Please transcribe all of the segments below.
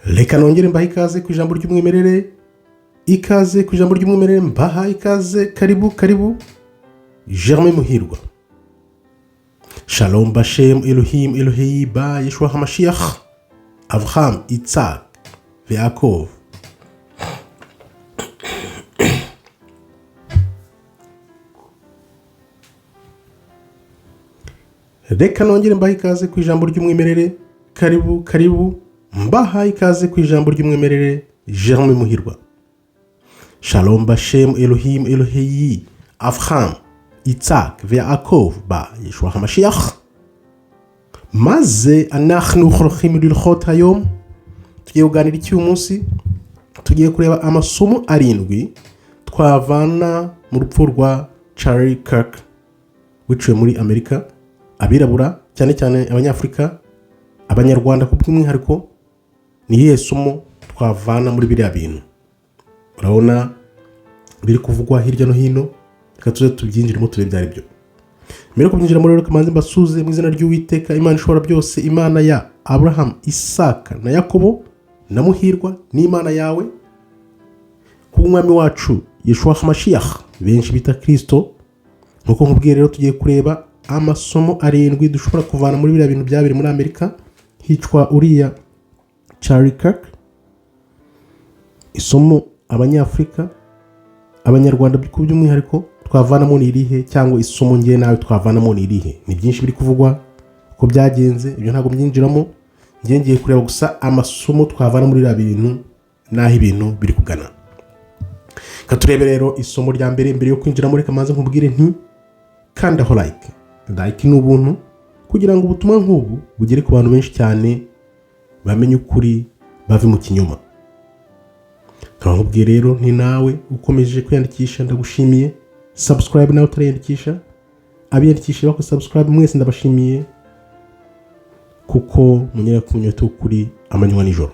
Reka nongere mbaha ikaze ku ijambo ry'umwimerere. Ikaze ku ijambo ry'umwimerere, mbaha ikaze, karibu. Germain Muhirwa. Shalom Bashem Elohim Elohei ba Yeshua HaMashiach Avraham Isaac Yaakov. Reka nongere mbaha ikaze ku ijambo ry'umwimerere. Karibu. Mbaha ikaze ku ijambo ry'umwimerere. Germain Muhirwa. Shalom Bashem Elohim Elohei Avraham Isaac Yaakov ba Yeshua HaMashiach. Maze anachnu chorchim lilchot hayom. Tugiye kuganira iki uyu munsi? Tugiye kureba amasomo 7 twavana mu rupfu rwa Charlie Kirk wiciwe muri Amerika. Abirabura cyane abanyafrika, abanyarwanda ku bw'umwihariko, ni iyihe somo twavana muri biriya bintu? Urabona biri kuvugwa hirya no hino, reka tuze tubyinjiremo turebe byari byo. Mbere yo kubyinjiramo rero, kamanzi mbasuze mu izina ry'Uwiteka Imana ishobora byose, Imana ya Abraham, Isaka na Yakobo na Muhirwa, ni Imana yawe, ku mwami wacu Yeshua HaMashiach benshi bita Kristo. Nkuko nkubwiye rero, tugiye kureba amasomo 7 dushobora kuvana muri biriya bintu byabiri muri Amerika hicwa uriya Charlie Kirk. Isomo abanyafrika, abanyarwanda ku by'umwihariko twavanamo ni irihe, cyangwa isomo ngiye nawe twavanamo ni irihe? Ni byinshi biri kuvugwa ko byagenze, ibyo ntabwo byinjiramo. Ngiye kureba gusa amasomo twavana muri biriya bintu naho ibintu biri kugana. Katurebe rero isomo rya mbere yo kwinjira muri, kamanzi nkubwire nti kanda ho like ni ubuntu, kugira ngo ubutumwa nk'ubu bugere ku bantu benshi cyane, bamenye ukuri, bave mu kinyoma. Nkubwiye rero ni nawe ukomeje kwiyandikisha, ndagushimiye. Subscribe nawe utariyandikisha, abiyandikisha bako subscribe mwese ndabashimiye, kuko munyera kunyota ukuri amanywa nijoro.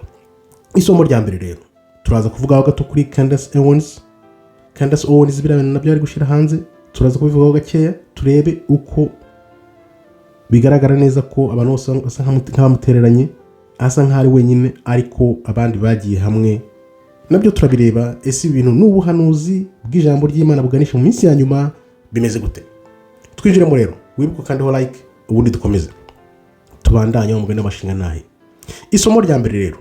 Isomo rya mbere rero turaza kuvugaho gato kuri Candace Owens birabana nabyo ari gushira hanze. Turaza kubivugaho gakeya, turebe uko bigaragara neza ko abantu bose basa nk'abamutereranye, asa nk'ari wenyine, ariko abandi bagiye hamwe. Nabyo turabireba, ese ibintu n'ubuhanuzi bw'ijambo ry'Imana buganisha mu minsi ya nyuma bimeze gute? Twinjiremo rero, wibuke kandi ho like, ubundi dukomeze tubandanye mu mugani n'amashinga nahe. Isomo rya mbere rero,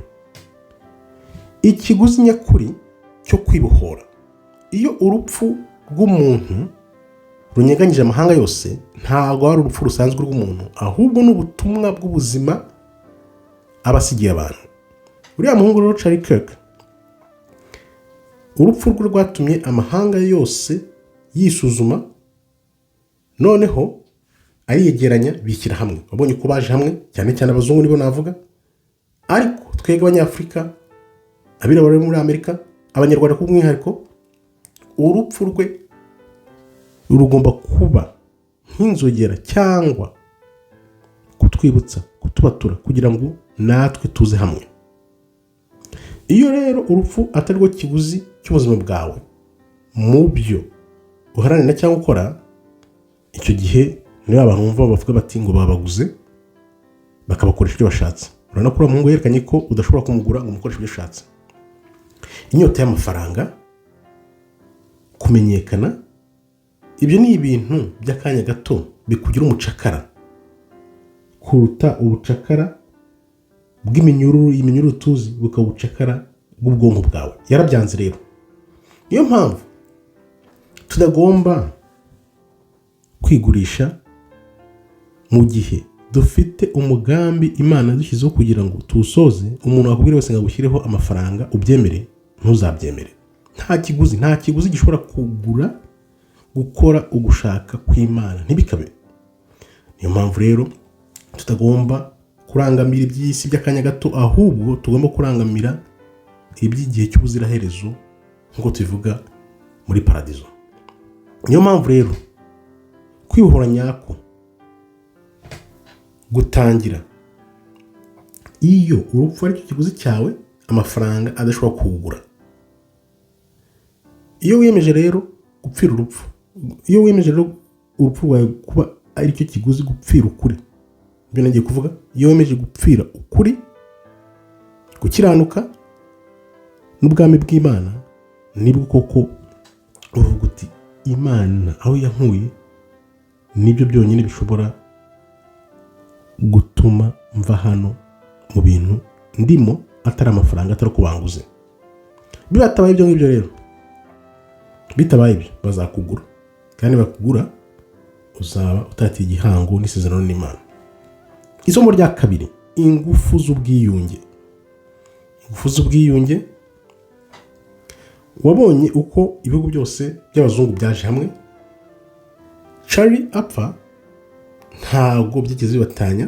ikiguzi nyakuri cyo kwibohora. Iyo urupfu rw'umuntu runyeganyije amahanga yose, ntabwo ari urupfu rusanzwe rw'umuntu, ahubwo n'ubutumwa bw'ubuzima abasigiye abantu. Uriya muhungu rero Charlie Kirk, urupfu rwe rwatumye amahanga yose yisuzuma, noneho ariyegeranya bishyira hamwe. Wabonye ko baje hamwe, cyane abazungu nibo navuga, ariko twebwe abanyafrika, abirabura muri Amerika, abanyarwanda ku bw'umwihariko, urupfu rwe rugomba kuba nk'inzogera cyangwa kutwibutsa, kutubatura, kugira ngo natwe tuze hamwe. Iyo rero urupfu atari rwo kiguzi cy'ubuzima bwawe mu byo uharanira cyangwa ukora, icyo gihe niyo abantu bumva bavuga bati ngo babaguze, bakabakoresha ibyo bashatse. Urabona ko umuhungu yerekanye ko udashobora kumugura ngo umukoreshe ibyo ushatse. Inyota y'amafaranga, kumenyekana, ibyo ni ibintu by'akanya gato bikugira umucakara kuruta ubucakara bw'iminyururu tuzi, bukaba ubucakara bw'ubwonko bwawe. Yarabyanze rero. Niyo mpamvu tutagomba kwigurisha mu gihe dufite umugambi Imana yadushyizeho kugira ngo tuwusoze. Umuntu wakubwira wese ngo agushyireho amafaranga ubyemere, ntuzabyemere. Nta kiguzi gishobora kugura gukora ugushaka kw'Imana, ntibikabe. Niyo mpamvu rero tutagomba kurangamira iby'isi by'akanya gato, ahubwo tugomba kurangamira iby'igihe cy'ubuziraherezo, nk'uko tubivuga muri paradizo. Niyo mpamvu rero kwibohora nyako gutangira iyo urupfu ari cyo kiguzi cyawe, amafaranga adashobora kugura. Iyo wiyemeje rero gupfira urupfu, iyo wiyemeje rero urupfu rwawe kuba ari cyo kiguzi, gupfira ukuri, ibyo nagiye kuvuga, iyo wiyemeje gupfira ukuri, gukiranuka n'ubwami bw'Imana, nibwo koko uvuga uti Imana aho yankuye nibyo byonyine bishobora gutuma mva hano mu bintu ndimo, atari amafaranga, atari kubanguze. Bibatabaye ibyo ngibyo rero, bitabaye ibyo bazakugura, kandi bakugura uzaba utatiye igihango n'isezerano n'Imana. Isomo rya kabiri, ingufu z'ubwiyunge. Ingufu z'ubwiyunge, wabonye uko ibihugu byose by'abazungu byaje hamwe. Charlie apfa ntabwo byigeze bibatanya,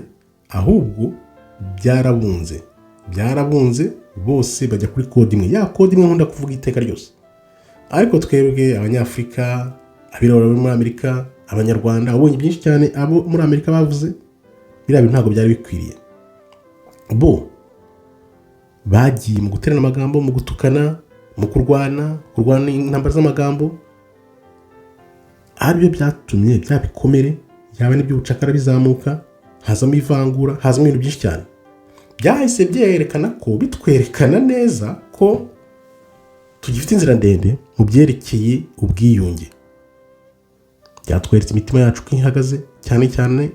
ahubwo byarabunze bose bajya kuri kode imwe. Ya kode imwe nkunda kuvuga iteka ryose. Ariko twebwe Abanyafurika, abirabura muri Amerika, Abanyarwanda, abonye byinshi cyane abo muri Amerika bavuze, biriya bintu ntabwo byari bikwiriye. Bo bagiye mu guterana amagambo, mu gutukana, mu kurwana intambara z'amagambo, aribyo byatumye bya bikomere yaba n'iby'ubucakara bizamuka, hazamo ivangura, hazamo ibintu byinshi cyane. Byahise byerekana ko, bitwerekana neza ko tugifite inzira ndende mu byerekeye ubwiyunge. Byatweretse imitima yacu ko ihagaze, cyane cyane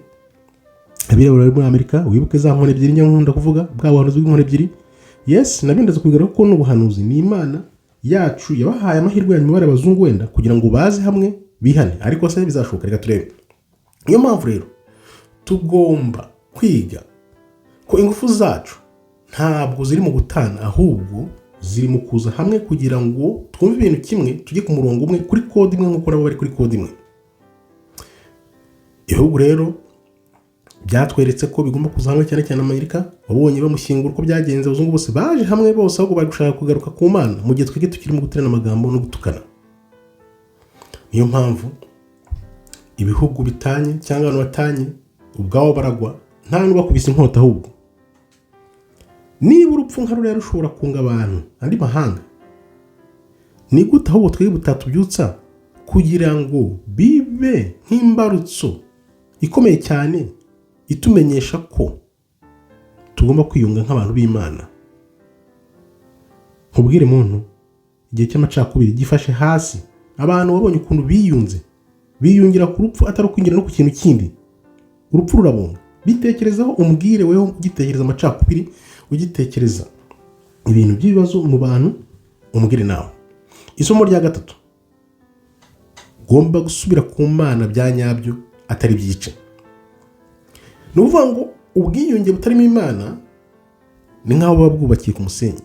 abirabura muri Amerika. Wibuke za nkone ebyiri njya nkunda kuvuga, bwa buhanuzi bw'inkone ebyiri. Yes, nabyo ndaza kubigaruka ko n'ubuhanuzi ni Imana yacu yabahaye amahirwe ya nyuma y'abazungu wenda kugira ngo baze hamwe bihane, ariko se bizashoboka? Reka turebe. Niyo mpamvu rero tugomba kwiga ko ingufu zacu ntabwo ziri mu gutana, ahubwo ziri mu kuza hamwe kugira ngo twumve ibintu kimwe, tujye ku murongo umwe, kuri kode imwe, nk'uko nabo bari kuri kode imwe. Ibihugu rero byatweretse ko bigomba kuza hamwe, cyane cyane Amerika. Wabonye bamushyingura uko byagenze, abazungu bose baje hamwe, bose ahubwo bari gushaka kugaruka ku Mana, mu gihe twebwe tukiri mu guterana amagambo no gutukana. Niyo mpamvu ibihugu bitanye cyangwa abantu batanye ubwabo baragwa, nta n'ubakubise inkota. Ahubwo niba urupfu nka ruriya rushobora kunga abantu andi mahanga, ni gute ahubwo twebwe butatubyutsa kugira ngo bibe nk'imbarutso ikomeye cyane itumenyesha ko tugomba kwiyunga nk'abantu b'Imana. Nkubwire muntu, igihe cy'amacakubiri gifashe hasi. Abantu wabonye ukuntu biyungira ku rupfu, atari ukwinjira no ku kintu kindi. Urupfu rurabunga. Bitekerezaho, umbwire weho ugitekereza amacakubiri, ugitekereza ibintu by'ibibazo mu bantu, umbwire nawe. Isomo rya gatatu, ugomba gusubira ku Mana bya nyabyo, atari byice. Ni ukuvuga ngo ubwiyunge butarimo Imana ni nk'aho buba bwubakiye ku musenyi.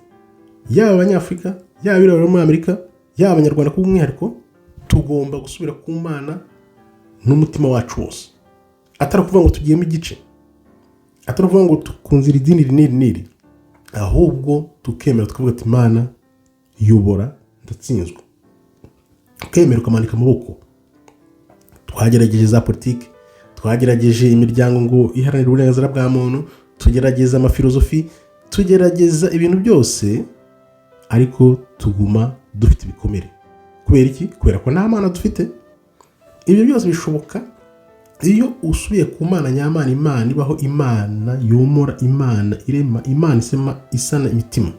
Yaba Abanyafurika, yaba abirabura muri Amerika, yaba Abanyarwanda ku bw'umwihariko, tugomba gusubira ku Mana n'umutima wacu wose, atari ukuvuga ngo tugiyemo igice, atari ukuvuga ngo tukunzira idini n'iri, ahubwo tukemera tukavuga ati Imana yobora, ndatsinzwe. Ukemera ukamanika amaboko. Twagerageje za politiki, twagerageje imiryango ngo iharanire uburenganzira bwa muntu, tugerageza amafilozofi, tugerageza ibintu byose, ariko tuguma dufite ibikomere. Kubera iki? Kubera ko nta Mana dufite. Ibyo byose bishoboka iyo usubiye ku Mana nyamana. Imana ibaho, Imana yomora, Imana irema, Imana isana imitima.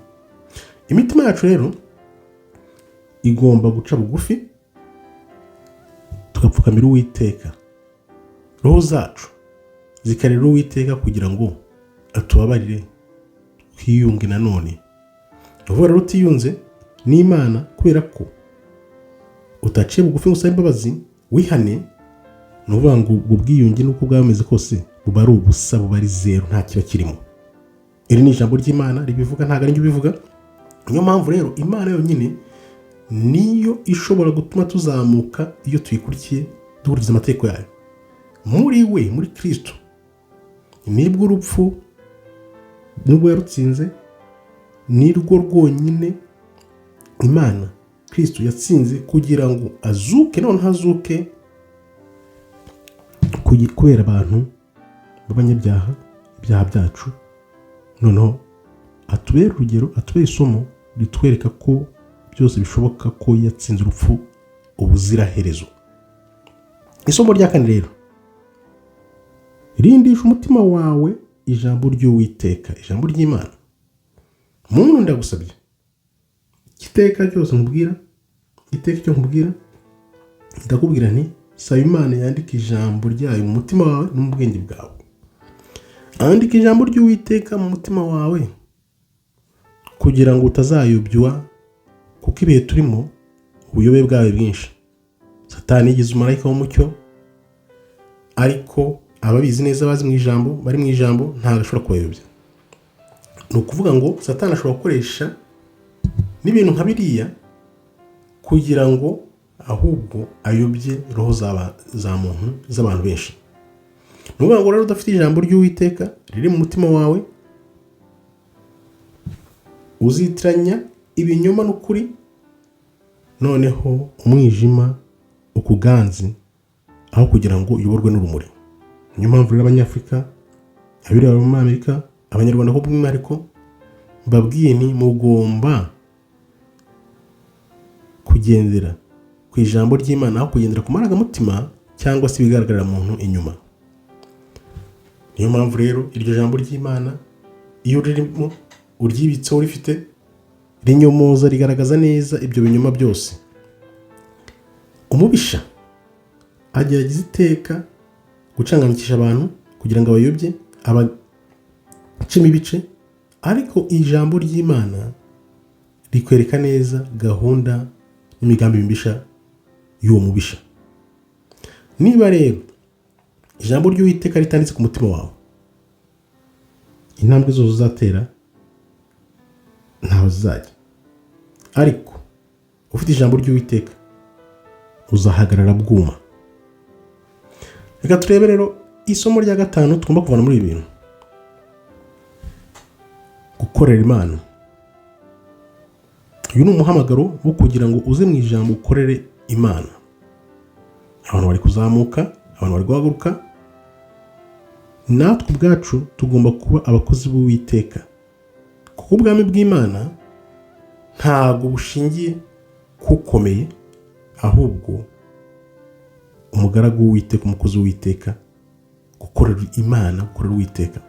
Imitima yacu rero igomba guca bugufi, tugapfukamira Uwiteka. Roho zacu zikarira Uwiteka kugira ngo atubabarire, twiyunge nanone. Uvuga rero utiyunze n'Imana kubera ko utaciye bugufi ngo usabe imbabazi, wihane, ni ukuvuga ngo ubwo bwiyunge n'uko bwameze kose buba ari ubusa, buba ari zero, nta kiba kirimo. Iri ni ijambo ry'Imana ribivuga, ntabwo ari njye ubivuga. Niyo mpamvu rero Imana yonyine niyo ishobora gutuma tuzamuka iyo tuyikurikiye, dukurikiza amategeko yayo. Muri we, muri Kristo, nibwo urupfu nubwo yarutsinze, nirwo rwonyine Imana Kristo yatsinze kugira ngo azuke, none hazuke kubera abantu b'abanyabyaha, ibyaha byacu, noneho atubere urugero, atubere isomo ritwereka ko byose bishoboka, ko yatsinze urupfu ubuziraherezo. Isomo rya kane rero, rindisha umutima wawe ijambo ry'Uwiteka, ijambo ry'Imana. muntu ndagusabye iteka cyose nkubwira, iteka icyo nkubwira ndakubwira nti saba Imana yandika ijambo ryayo mu mutima wawe no mu bwenge bwawe. Andika ijambo ry'Uwiteka mu mutima wawe kugira ngo utazayobywa, kuko ibihe turimo ubuyobe bwawe bwinshi. Satani yigize umumarayika w'umucyo, ariko ababizi neza bazi mu ijambo, bari mu ijambo, ntabwo ashobora kubayobya. Ni ukuvuga ngo Satani ashobora gukoresha n'ibintu nka biriya kugira ngo ahubwo ayobye roho za muntu z'abantu benshi. Ni ukuvuga ngo rero udafite ijambo ry'Uwiteka riri mu mutima wawe, uzitiranya ibinyoma n'ukuri, noneho umwijima ukuganze aho kugira ngo uyoborwe n'urumuri. Niyo mpamvu rero Abanyafurika, abirabura muri Amerika, Abanyarwanda ko by'umwihariko mbabwiye ni mugomba kugendera ku ijambo ry'Imana aho kugendera ku marangamutima cyangwa se ibigaragarira muntu inyuma. Niyo mpamvu rero iryo jambo ry'Imana iyo ririmo uryibitseho urifite, rinyomoza rigaragaza neza ibyo binyoma byose. Umubisha agerageza iteka gucanganyikisha abantu kugira ngo abayobye, abacemo ibice, ariko ijambo ry'Imana rikwereka neza gahunda n'imigambi mibisha y'uwo mubisha. Niba rero ijambo ry'Uwiteka ritanditse ku mutima wawe, intambwe zose uzatera ntaho zizajya, ariko ufite ijambo ry'Uwiteka uzahagarara bwuma. Reka turebe rero isomo rya 5 tugomba kuvana muri ibi bintu. Gukorera Imana. Uyu ni umuhamagaro wo kugira ngo uze mu ijambo ukorere Imana. Abantu bari kuzamuka, abantu bari guhaguruka, natwe ubwacu tugomba kuba abakozi b'Uwiteka, kuko ubwami bw'Imana ntabwo bushingiye kukomeye, ahubwo umugaragu w'Uwiteka, umukozi w'Uwiteka, gukorera Imana, gukorera Uwiteka.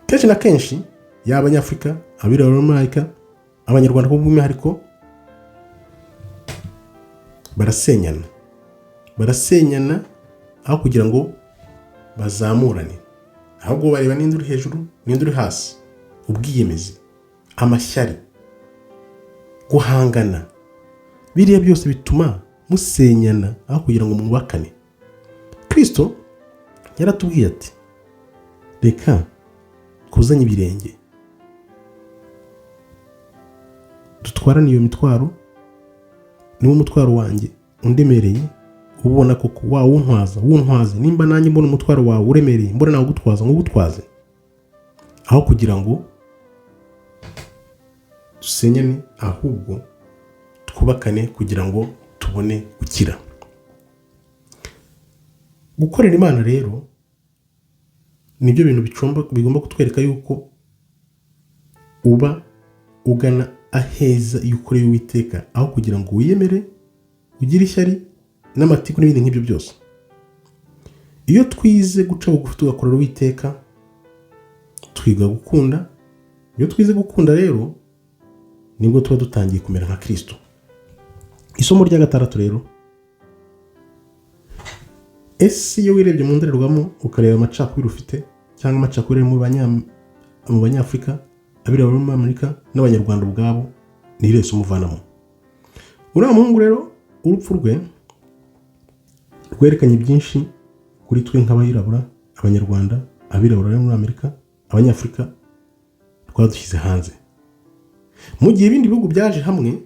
Kenshi na kenshi yaba Abanyafurika, abirabura muri Amerika, Abanyarwanda ko by'umwihariko barasenyana aho kugira ngo bazamurane, ahubwo bareba n'indi uri hejuru n'indi uri hasi. Ubwiyemezi, amashyari, guhangana, biriya byose bituma musenyana aho kugira ngo mwubakane. Kristo yaratubwiye ati reka kuzanya ibirenge dutwarane iyo mitwaro, niwo mutwaro wanjye undemereye, ubona koko wuntwaze, nimba nanjye mbona umutwaro wawe uremereye, mbona nawe ugutwaza ngo ugutwaze, aho kugira ngo dusenyane, ahubwo twubakane kugira ngo tubone gukira. Gukorera Imana rero nibyo bintu bigomba kutwereka yuko uba ugana aheza iyo ukoreye Uwiteka, aho kugira ngo wiyemere, ugire ishyari n'amatiku n'ibindi nk'ibyo byose. Iyo twize guca bugufi tugakorera Uwiteka, twiga gukunda. Iyo twize gukunda rero nibwo tuba dutangiye kumera nka Kristo. Isomo rya 6 rero, ese iyo wirebye mu ndorerwamo ukareba amacakubiri ufite cyangwa amacakubiri mu Banyafurika, abirabura muri Amerika n'Abanyarwanda ubwabo, ni irihe somo uvanamo? Uriya muhungu rero urupfu rwe rwerekanye byinshi kuri twe nk'Abirabura, Abanyarwanda, abirabura muri Amerika, Abanyafurika, twadushyize hanze. Mu gihe ibindi bihugu byaje hamwe,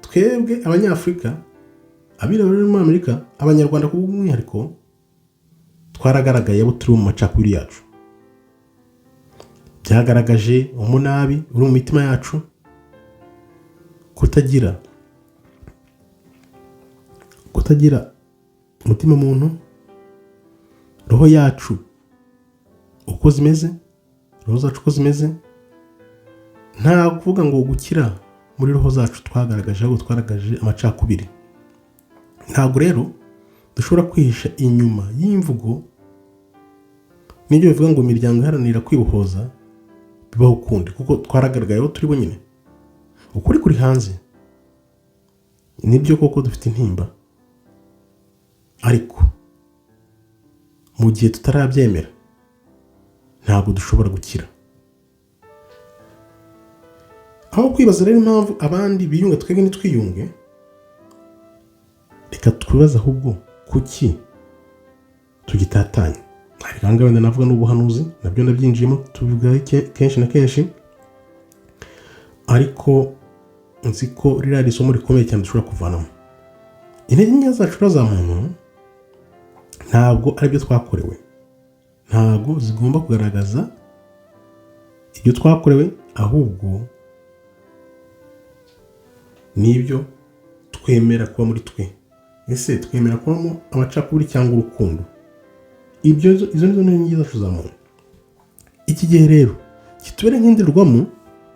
twebwe Abanyafurika, abirabura muri Amerika, Abanyarwanda ku bw'umwihariko, twaragaragaye abo turi mu macakubiri yacu. Byagaragaje umunabi uri mu mitima yacu, kutagira umutima muntu, roho yacu uko zimeze, roho zacu uko zimeze. Nta kuvuga ngo gukira muri roho zacu twagaragaje, ahubwo twaragaje amacakubiri. Ntabwo rero dushobora kwihisha inyuma y'imvugo n'ibyo bivuga ngo imiryango iharanira kwibohoza, bibaho ukundi kuko twaragaragayeho turi bonyine. Ukuri kuri hanze nibyo koko dufite intimba, ariko mu gihe tutarabyemera ntabwo dushobora gukira. Aho kwibaza rero impamvu abandi biyunga twebwe ntitwiyunge, reka twibaza ahubwo kuki tugitatanye. Ariko wenda navuga n'ubuhanuzi nabyo ndabyinjiyemo tubivuga kenshi na kenshi, ariko nzi ko ririya ari isomo rikomeye cyane dushobora kuvanamo. Intege nke zacu za muntu ntabwo ari byo twakorewe, ntabwo zigomba kugaragaza ibyo twakorewe, ahubwo nibyo twemera kuba muri twe. Ese twemera kubamo amacakubiri cyangwa urukundo? Izo nizo ntege zacu za muntu. Iki gihe rero kitubere nk'indorerwamo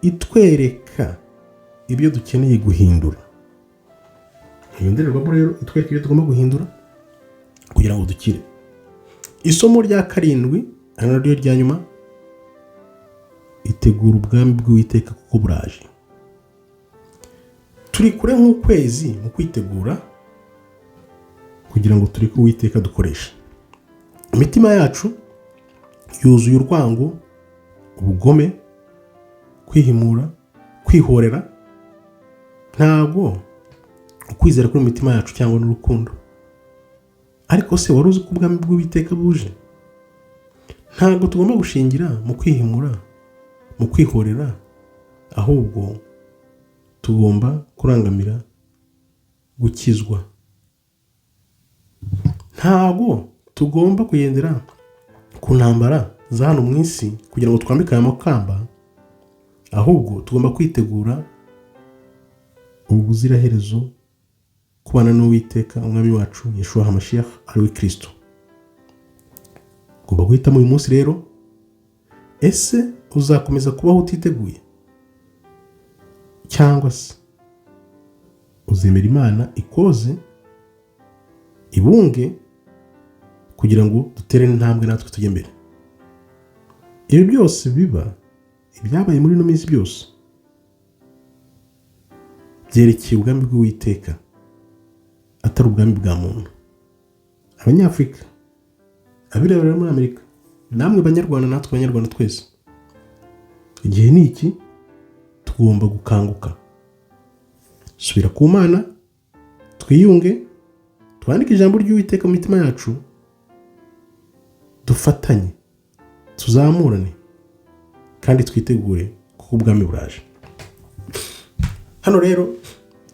itwereka ibyo dukeneye guhindura. Iyo ndorerwamo rero itwereka ibyo tugomba guhindura kugira ngo dukire. Isomo rya 7 ari naryo rya nyuma, itegura ubwami bw'Uwiteka kuko buraje. Turi kure nk'ukwezi mu kwitegura kugira ngo turi ku Uwiteka dukoresha. Imitima yacu yuzuye urwango, ubugome, kwihimura, kwihorera. Ntabwo ukwizera kuri imitima yacu cyangwa n'urukundo. Ariko se wari uzi ko ubwami bw'Uwiteka buje? Ntabwo tugomba gushingira mu kwihimura, mu kwihorera, ahubwo tugomba kurangamira gukizwa. Ntabwo tugomba kugendera ku ntambara za hano mu isi kugira ngo twambike aya makamba, ahubwo tugomba kwitegura ubuziraherezo kubana n'Uwiteka umwami wacu Yeshua HaMashiach ari we Kristo. Ugomba guhitamo uyu munsi rero, ese uzakomeza kubaho utiteguye cyangwa se uzemera Imana ikoze ibunge kugira ngo dutere intambwe natwe tujye mbere. Ibi byose biba ibyabaye muri ino minsi byose byerekeye ubwami bw'Uwiteka, atari ubwami bwa muntu. Abanyafurika, abirabura muri Amerika, namwe Banyarwanda, natwe Banyarwanda twese, igihe ni iki, tugomba gukanguka. Subira ku Mana, twiyunge, twandike ijambo ry'Uwiteka mu mitima yacu, dufatanye, tuzamurane kandi twitegure kuko ubwami buraje. Hano rero,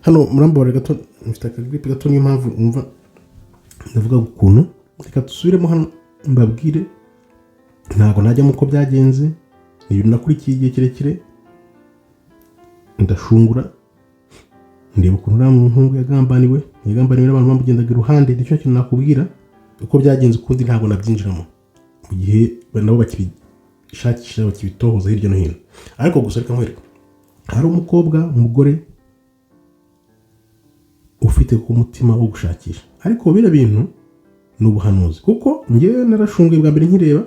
murambabare gato, mfite akagripe gato, niyo mpamvu umva ndavuga ukuntu. Reka dusubiremo hano mbabwire, ntabwo najya muko byagenze, ibintu nakurikiye igihe kirekire, ndashungura ndeba ukuntu uriya muhungu yagambaniwe n'abantu bamugendaga iruhande. Nicyo kintu nakubwira, uko byagenze ukundi ntabwo nabyinjiramo mu gihe nabo bakibishakisha, bakibitohoza hirya no hino. Ariko gusa reka nkwereke, hari umugore ufite ku mutima wo gushakisha, ariko biriya bintu ni ubuhanuzi, kuko njyewe narashunguye bwa mbere nkireba,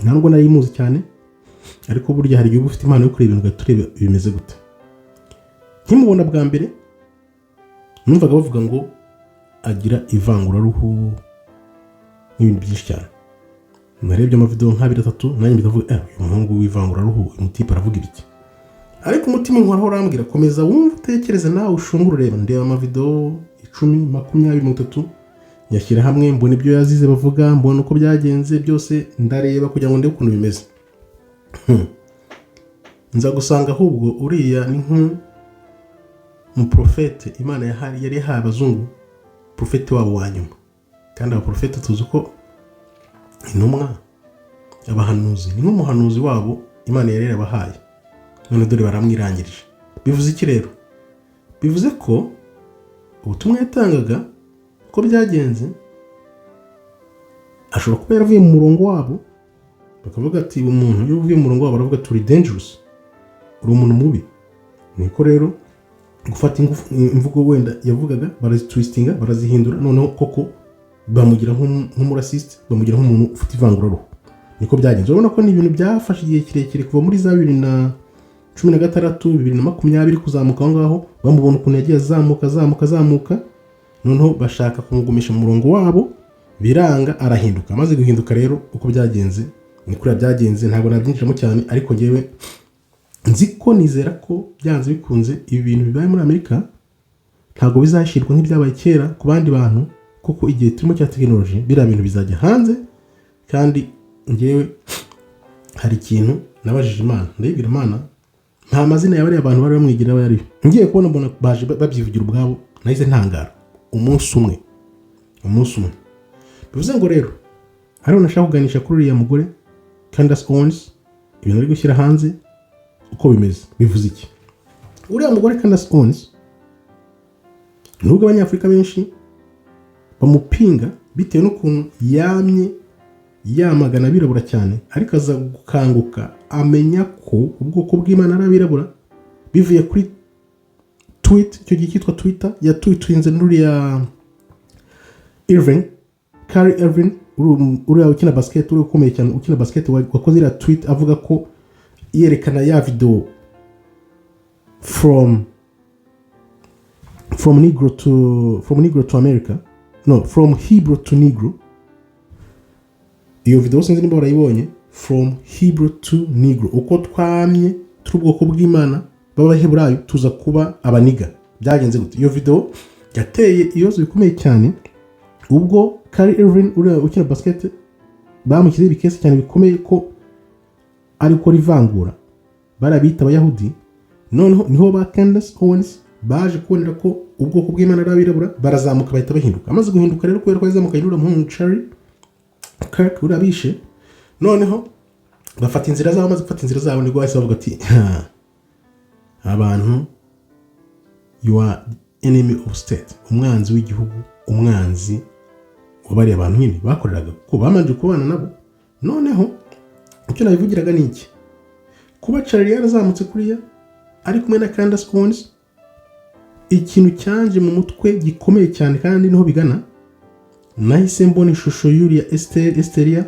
ntabwo nari muzi cyane, ariko burya hari igihe ufite impano yo kureba ibintu ugatureba bimeze gute. Nkimubona bwa mbere numvaga bavuga ngo agira ivanguraruhu n'ibintu byinshi cyane. Narebye amavideo nka 3 nanjye mbitavuga uyu muhungu w'ivanguraruhu, uyu mutipe aravuga ibiki. Ariko umutima nkora urambwira, komeza wumva, utekereze nawe, ushungura, ureba. Ndeba amavideo 10, 20, 30 nyashyira hamwe, mbona ibyo yazize bavuga, mbona uko byagenze byose, ndareba kugira ngo ndebe ukuntu bimeze. Nza gusanga ahubwo uriya ni umuprofete Imana yari yahaye abazungu, profete wabo wa nyuma. Kandi abaprofete tuzi ko intumwa, abahanuzi, ni nk'umuhanuzi wabo Imana yari yarabahaye, none dore baramwirangirije. Bivuze iki rero? Bivuze ko ubutumwa yatangaga ko byagenze, ashobora kuba yaravuye mu murongo wabo, bakavuga ati umuntu iyo uvuye mu murongo wabo baravuga turi dangerous, uri umuntu mubi. Niko rero gufata imvugo wenda yavugaga barazitwistinga, barazihindura, noneho koko bamugira nk'umurasiste, bamugira nk'umuntu ufite ivanguraruhu. niko byagenze. Urabona ko ni ibintu byafashe igihe kirekire kuva muri za 2016 2020 kuzamuka aho ngaho, bamubona ukuntu yagiye azamuka, noneho bashaka kumugumisha mu murongo wabo, biranga, arahinduka. Amaze guhinduka rero uko byagenze ni kuri byagenze, ntabwo nabyinjiramo cyane, ariko ngewe nzi ko nizera ko byanze bikunze ibi bintu bibaye muri Amerika ntabwo bizashirwa nk'ibyabaye kera ku bandi bantu, kuko igihe turimo cya technology biriya bintu bizajya hanze. Kandi ngewe hari ikintu nabajije Imana, ndayibwira Imana nta mazina y'abari abantu bari bamwigira bari, ngiye kubona mbona baje babyivugira ubwabo, nahise ntangara. Umunsi umwe bivuze ngo rero hariho nashaka kuganisha kuri uriya mugore Candace Owens, ibintu ari gushyira hanze uko bimeze bivuze iki. Uriya mugore Candace Owens nubwo abanyafurika benshi bamupinga bitewe n'ukuntu yamye yamagana abirabura cyane, ariko aza gukanguka amenya ko ubwoko bw'Imana ari abirabura bivuye kuri tweet, icyo gihe cyitwa Twitter, yatwitwinze n'uriya Kyrie Irving, uriya ukina basket, uri ukomeye cyane ukina basket, wakoze iriya tweet avuga ko yerekana ya video from Negro to America, no, from Hebrew to Negro. Iyo video sinzi niba barayibonye, from Hebrew to Negro, uko twamye turi ubwoko bw'Imana b'Abaheburayo tuza kuba abaniga. Byagenze gute? Iyo video yateye ibibazo bikomeye cyane, ubwo Kyrie Irving uriya ukina basket bamushyize ibikesi cyane bikomeye ko ariko rivangura barabita Abayahudi. Noneho niho ba Candace Owens baje kubonera ko ubwoko bw'Imana ari abirabura, barazamuka bahita bahinduka. Amaze guhinduka rero kubera ko yazamuka yinura mu Charlie Kirk urabishe, noneho bafata inzira zabo, maze gufata inzira zabo nibwo bahise bavuga ati abantu, you are enemy of state, umwanzi w'igihugu, umwanzi wabari abantu nyine bakoreraga ko bamanje kubana nabo. Noneho icyo nabivugiraga ni iki, kuba Charlie yarazamutse kuriya ari kumwe na Candace Owens, ikintu cyanje mu mutwe gikomeye cyane kandi niho bigana. Nahise mbona ishusho y'uriya Esteria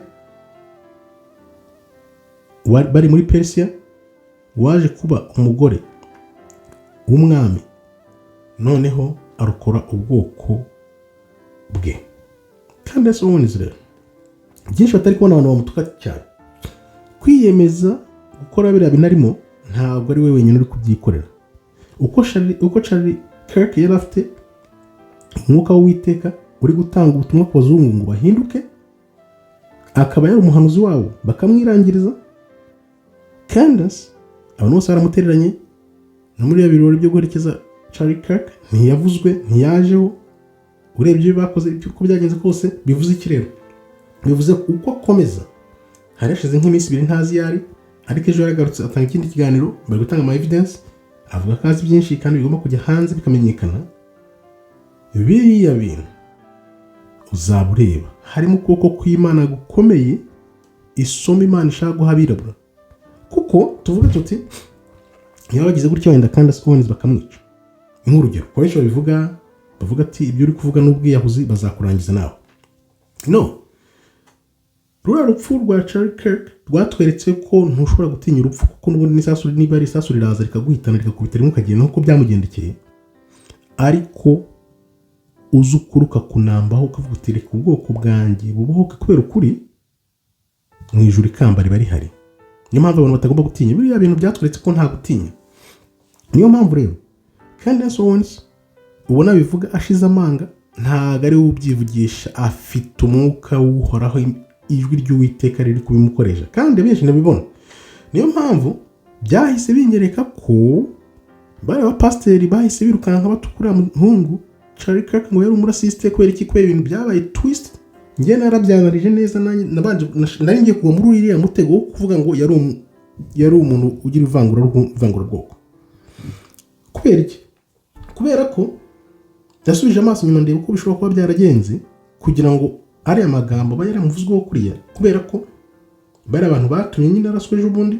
bari muri Persia, waje kuba umugore w'umwami, noneho arukora ubwoko bwe. Candace Owens rero byinshi batari kubona abantu bamutuka cyane, kwiyemeza gukora biriya binarimo, ntabwo ari we wenyine uri kubyikorera. Uko Charlie Kirk yari afite umwuka w'Uwiteka uri gutanga ubutumwa ku bazungu ngo bahinduke, akaba yari umuhanuzi wabo bakamwirangiriza. Candace abantu bose baramutereranye, no muri birori byo guherekeza Charlie Kirk ntiyavuzwe, ntiyajeho. Urebye ibyo bakoze uko byagenze kose, bivuze iki rero? Bivuze uko akomeza, hari hashize nk'iminsi 2 ntazi yari, ariko ejo yaragarutse atanga ikindi kiganiro, bari gutanga ama evidence, avuga ko azi byinshi kandi bigomba kujya hanze bikamenyekana. Biriya bintu uzabureba harimo ukuboko kw'Imana gukomeye, isomo Imana ishaka guha abirabura. Kuko tuvuga tuti iyo bagize gutya wenda Candace Owens bakamwica, nk'urugero ko benshi bavuga ati ibyo uri kuvuga n'ubwiyahuzi bazakurangiza nawe. No, ruriya rupfu rwa Charlie Kirk rwatweretse ko ntushobora gutinya urupfu, kuko n'ubundi n'isasu niba ari isasu riraza rikaguhitana rikakubita rimwe ukagenda nk'uko byamugendekeye, ariko uzukuruka kunambaho ukavuga uti reka ubwoko bwanjye bubohoke kubera ukuri, mu ijuru ikamba riba rihari. Niyo mpamvu abantu batagomba gutinya biriya bintu, byatweretse ko nta gutinya. Niyo mpamvu rero Candace Owens ubona bivuga ashize amanga, ntago ari we ubyivugisha, afite umwuka w'Uhoraho, ijwi ry'Uwiteka riri kubimukoresha, kandi benshi nabibona. Niyo mpamvu byahise binyereka ko bari abapasiteri bahise birukanka batukura muhungu Charlie Kirk ngo yari umurasiste kubera iki, kubera ibintu byabaye twist. Ngiye narabyanarije neza, nabanje nari ngiye kuva muri uriya mutego wo kuvuga ngo yari umuntu ugira ivangura bwoko. Kubera iki? Kubera ko yasubije amaso nyuma ndeba uko bishobora kuba byaragenze, kugira ngo ari amagambo aba yaramuvuzweho kuriya, kubera ko bari abantu batumye nyine araswe ejo bundi,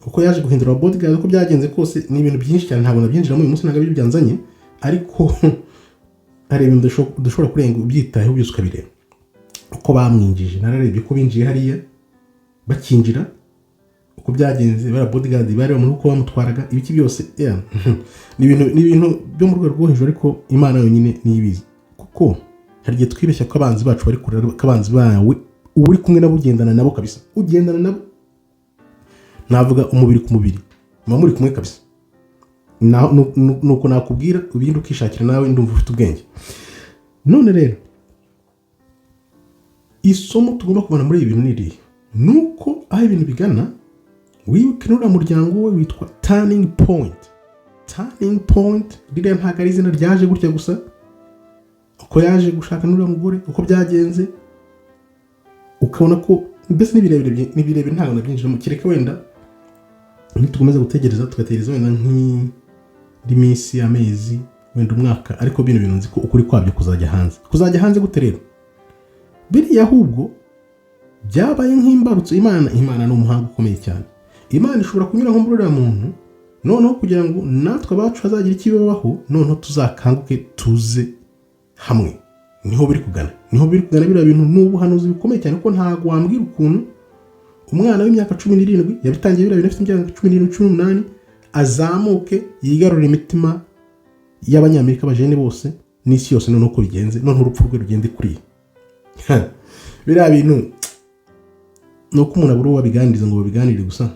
kuko yaje guhindura bodyguard. Uko byagenze kose ni ibintu byinshi cyane, ntabwo nabyinjiramo uyu munsi, ntabwo ari byanzanye, ariko hari ibintu dushobora kurenga ubyitayeho byose ukabireba uko bamwinjije. Nararebye ko binjiye hariya bakinjira uko byagenze, bara bodyguard bari bamuri uko bamutwaraga ibiki byose ni ibintu byo mu rwego rwo hejuru, ariko Imana yonyine niyibizi. Kuko hari igihe twibeshya ko abanzi bacu bari kurera, ko abanzi bawe uri kumwe nabo, ugendana nabo kabisa, ugendana nabo, navuga umubiri ku mubiri, muba muri kumwe kabisa. Nuko nakubwira ubindi ukishakira nawe, ndumva ufite ubwenge. None rero isomo tugomba kubona muri ibi bintu niriye, nuko aho ibintu bigana, wibuke n'uriya muryango we witwa Turning Point. Turning Point ririya ntabwo ari izina ryaje gutya gusa, uko yaje gushaka n'uriya mugore, uko byagenze, ukabona ko mbese n'ibirebire ntabwo nabyinjiramo, kereka wenda nitukomeza gutegereza, tugategereza wenda nk'indi minsi, amezi, wenda umwaka, ariko bino bintu nzi ko ukuri kwabyo kuzajya hanze gute rero? Biriya ahubwo byabaye nk'imbarutso. Imana ni umuhanga ukomeye cyane. Imana ishobora kunyura nko muri uriya muntu, noneho kugira ngo natwe abacu hazagira ikibabaho, noneho tuzakanguke tuze hamwe. Niho biri kugana biriya bintu. Ni ubuhanuzi bukomeye cyane, kuko ntabwo wambwira ukuntu umwana w'imyaka 17 yabitangiye biriya bintu, afite imyaka 17-18, azamuke yigarurira imitima y'abanyamerika bajene bose n'isi yose, noneho uko bigenze, noneho urupfu rwe rugende kuri biriya bintu. Nuko umuntu abura wabiganiriza ngo babiganire gusa,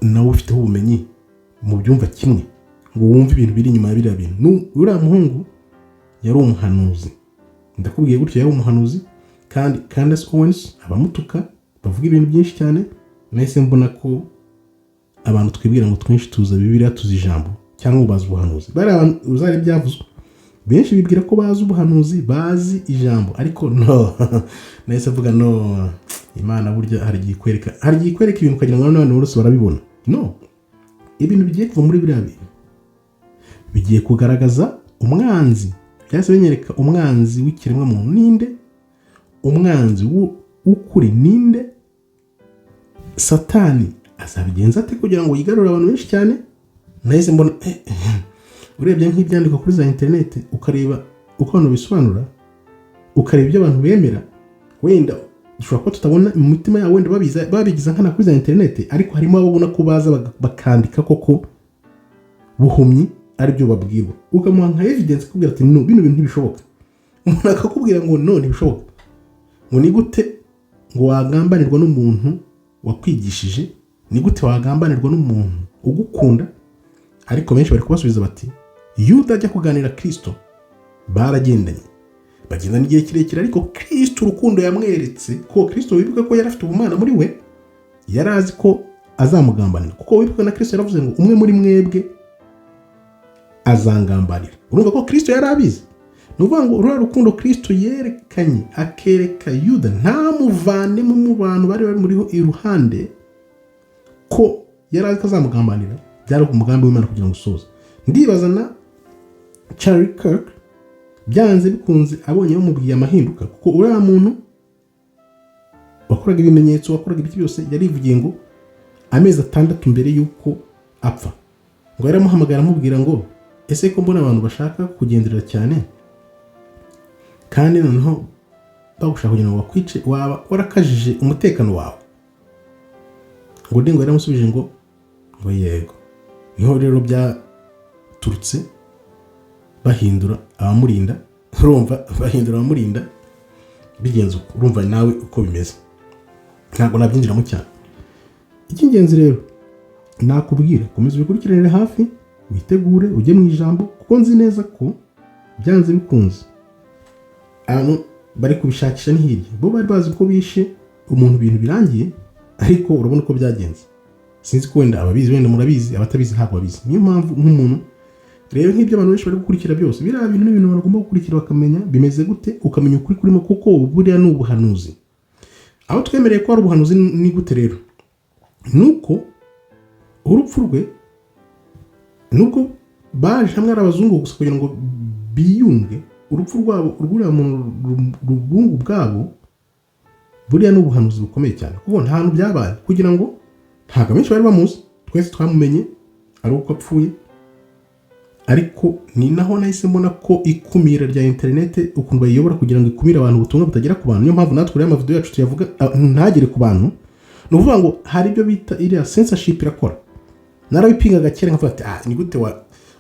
nawe ufiteho ubumenyi mu byumva kimwe, ngo wumve ibintu biri inyuma ya biriya bintu. Uriya muhungu yari umuhanuzi, ndakubwiye gutyo, yari umuhanuzi. Kandi Candace Owens abamutuka, bavuga ibintu byinshi cyane. Nahise mbona ko abantu twibwira ngo twinshi tuza Bibiliya, tuzi ijambo, cyangwa ngo bazi ubuhanuzi. Bari abantu uzari byavuzwe, benshi bibwira ko bazi ubuhanuzi, bazi ijambo, ariko no nahise mvuga no, Imana burya hari igihe ikwereka ibintu ukagira ngo n'abantu bose barabibona. No, ibintu bigiye kuva muri biriya bintu bigiye kugaragaza umwanzi, byahise binyereka umwanzi w'ikiremwa muntu ninde, umwanzi w'ukuri ninde, Satani azabigenza ate kugira ngo yigarurire abantu benshi cyane. Nahise mbona urebye nk'ibyandikwa kuri za internet, ukareba uko abantu bisobanura, ukareba ibyo abantu bemera, wenda dushobora kuba tutabona mu mitima yabo, wenda babigiza nkana kuri za internet, ariko harimo ababona ko baza bakandika koko buhumyi ari byo babwirwa, ukamuha nka evidence kubwira ati no, bino bintu ntibishoboka. Umuntu akakubwira ngo no, ntibishoboka. Ngo ni gute ngo wagambanirwa n'umuntu wakwigishije? Ni gute wagambanirwa n'umuntu ugukunda? Ariko benshi bari kubasubiza bati, Yuda ajya kuganira Kristo baragendanye, bagendana igihe kirekire, ariko Kristo urukundo yamweretse, ko Kristo wibuka ko yari afite ubumana muri we, yari azi ko azamugambanira, kuko wibuka na Kristo yaravuze ngo umwe muri mwebwe azangambanira. Urumva ko Kristo yari abizi. Nuvuga ngo uru rukundo Kristo yerekanye, akereka Yuda, ntamuvane mu bantu bari muri iruhande, ko yari azi ko azamugambanira. Byari umugambi w'Imana kugira ngo usoze. Ndibaza na Charlie Kirk byanze bikunze abonye bamubwiye amahinduka, kuko uriya muntu wakoraga ibimenyetso, wakoraga ibiki byose, yarivugiye ngo amezi 6 mbere yuko apfa, ngo yaramuhamagara amubwira ngo ese ko mbona abantu bashaka kugenderera cyane, kandi noneho bagushaka kugira ngo bakwice, waba warakajije umutekano wawe? Ngo ndingo yaramusubije ngo yego. Niho rero byaturutse bahindura abamurinda. Urumva bahindura abamurinda bigenze uko. Urumva nawe uko bimeze, ntabwo nabyinjiramo cyane. Icy'ingenzi rero nakubwira, komeza ubikurikiranire hafi, witegure ujye mu ijambo, kuko nzi neza ko byanze bikunze abantu bari kubishakisha ni hirya. Bo bari bazi ko bishe umuntu ibintu birangiye, ariko urabona uko byagenze. Sinzi ko wenda ababizi, wenda murabizi, abatabizi ntabwo babizi. Niyo mpamvu nk'umuntu rero nk'ibyo abantu benshi bari gukurikira byose, biriya bintu n'ibintu bagomba gukurikira bakamenya bimeze gute, ukamenya ukuri kurimo, kuko buriya ni ubuhanuzi. Aho twemereye ko ari ubuhanuzi ni gute rero? Nuko urupfu rwe, nubwo baje hamwe ari abazungu gusa kugira ngo biyunge, urupfu rwabo rwuriya mu rubungu bwabo, buriya ni ubuhanuzi bukomeye cyane, kuko nta hantu byabaye, kugira ngo ntabwo benshi bari bamuzi, twese twamumenye ari uko apfuye, ariko ni naho nahise mbona ko ikumira rya interinete ukuntu bayiyobora kugira ngo ikumire abantu ubutumwa butagera ku bantu. Niyo mpamvu natwe rero amavideo yacu tuyavuga ntagere ku bantu. Ni ukuvuga ngo hari ibyo bita iriya censorship irakora. Narabipingaga kera nkavuga ati ni gute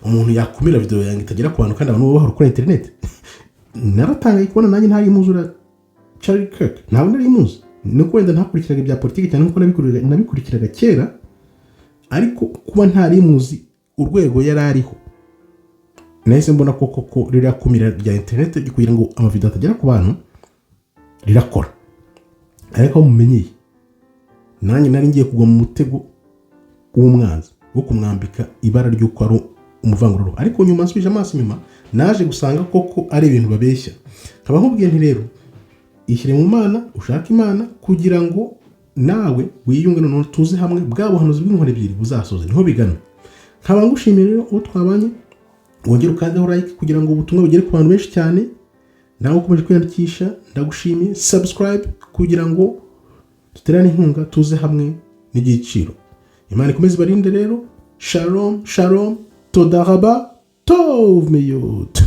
umuntu yakumira video yanjye itagera ku bantu kandi abantu bahora kuri internet. Naratangaye kubona nanjye ntari muzura Charlie Kirk, ntabwo nari muzi. Nuko wenda ntakurikiraga ibya politiki cyane nkuko nabikurikiraga kera, ariko kuba ntari muzi urwego yari ariho, nahise mbona ko rirakumira rya internet kugira ngo amavideo atagera ku bantu rirakora. Ariko mumenyeye nanjye nari ngiye kugwa mu mutego w'umwanzi wo kumwambika ibara ry'uko ari umuvangururu, ariko nyuma nsubije amaso inyuma naje gusanga koko ari ibintu babeshya. Nkaba nkubwiye nti rero ishyire mu Mana, ushaka Imana kugira ngo nawe wiyunge none tuze hamwe bwa buhanuzi bw'inkora ebyiri buzasoze niho bigana. Nkaba ngushimira rero uwo twabanye, wongera ukandaho like kugira ngo ubutumwa bugere ku bantu benshi cyane. Nawe ukomeje kwiyandikisha ndagushimiye, subscribe kugira ngo duterane inkunga tuze hamwe n'igiciro. Imana ikomeze barinde rero. Shalom, shalom, toda raba, tov meyot.